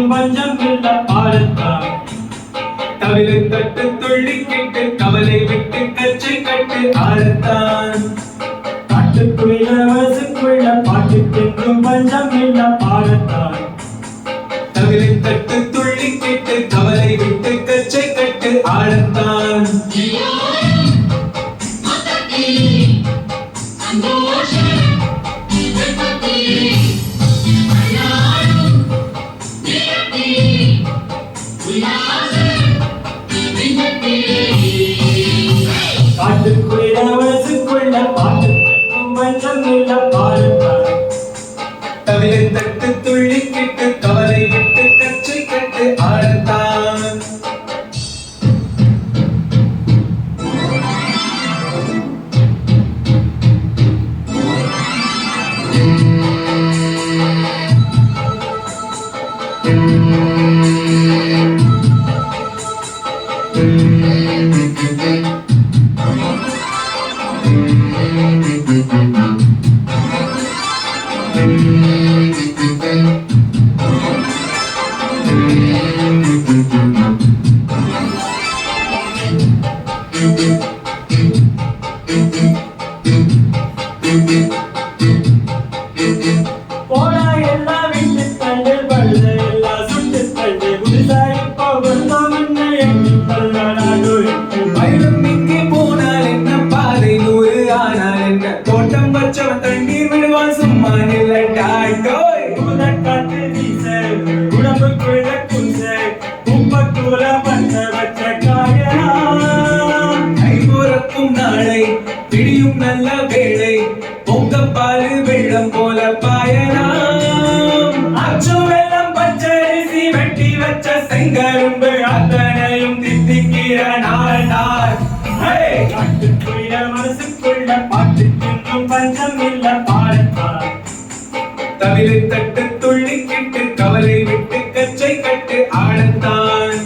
என்றும் பஞ்சம் இல்ல பாடத்தான். தவிர தட்டு துள்ளி கேட்டு கவலை விட்டு கச்சை கட்டு ஆடத்தான். காட்டுக்குள்ள வசுக்குள்ள பாட்டுக்கென்றும் பஞ்சம் இல்ல பாடத்தான். தவிர தட்டு துள்ளி கேட்டு கவலை விட்டு கச்சை கட்டு ஆடத்தான். காட்டுக்குள்ள வசுக்குள்ள பாட்டுக்கென்றும் பஞ்சம் இல்ல பாடத்தான். தவிர தட்டு துள்ளி கேட்டு கவலை விட்டு கச்சை கட்டு ஆடத்தான். போடா எல்லாம் விட்டு தண்டு பழுத எல்லாம் சுட்டு தண்டு புதுசாய் போகணும் எண்ணி தள்ளனாடோ. மயிலும் இங்கே போனால் என்ன பாதை 100 ஆனால் என்ன தோட்டம் வச்சவன் தண்ணீர் விடுவான் சும்மா நில்லட்டாய். காட்டு வீச உடம்புக்குள்ள குச கும்பத்தூர பண்ண வச்ச காயா. கை போறக்கும் நாளை பிடியும் நல்ல வேளை பொங்க பாரு வெள்ளம் போல பாயலாம். அச்சும் வெள்ளம் பச்சரிசி வெட்டி வச்ச செங்கரும்பு அத்தனையும் தித்திக்கிற நாள் நாள். காட்டுக்குள்ள மனசுக்குள்ள பாட்டுக்கென்றும் பஞ்சம் இல்ல பாடத்தான். தவிர தட்டு துள்ளி கிட்டு கவலை விட்டு கச்சை கட்டு ஆடத்தான்.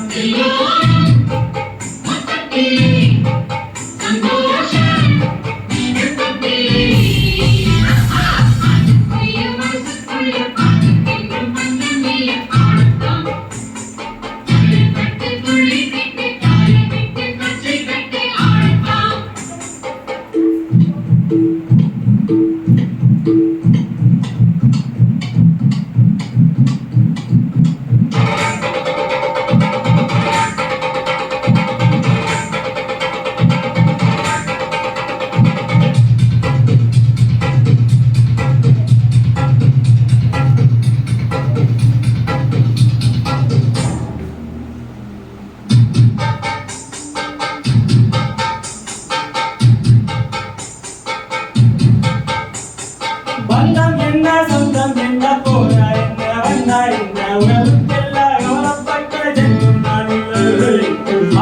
பந்தம் என்ன சொந்தம் என்ன போரா என்ன வந்தா என்ன உறவுக்கெல்லாம் கவலைப்பட்ட ஜென்மம் நான் இல்லை.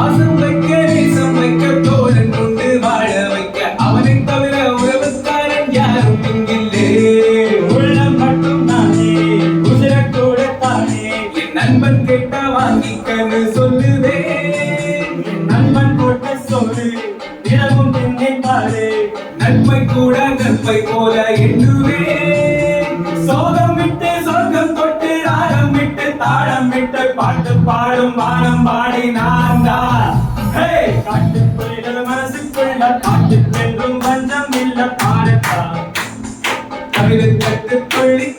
ஆசம் வைக்க நேசம் வைக்க தோழன் கொண்டு வாழ வைக்க அவனை தவிர உறவுக்காரன் யாரும் இங்கில்லே. உள்ளம் மட்டும் தானே உதிரக்கூட தானே. என் நண்பன் கேட்டா வாங்கிக்கன்னு சொல்லுவேன். என் நண்பன் போட்ட சோறு இரவும் தின்னை பாரு. நன்மை கூட கற்பை போல எண்ணுவேன். சோகம் விட்டு சொர்க்கம் தொட்டு ராகம் விட்டு தாளம் விட்டு பாட்டு பாடும் வானம் பாடி நான் தான். காட்டுக்குள்ள மனசுக்குள்ள பாட்டுக்கென்றும் பஞ்சம் இல்ல பாடத்தான். தவிர தட்டு துள்ளி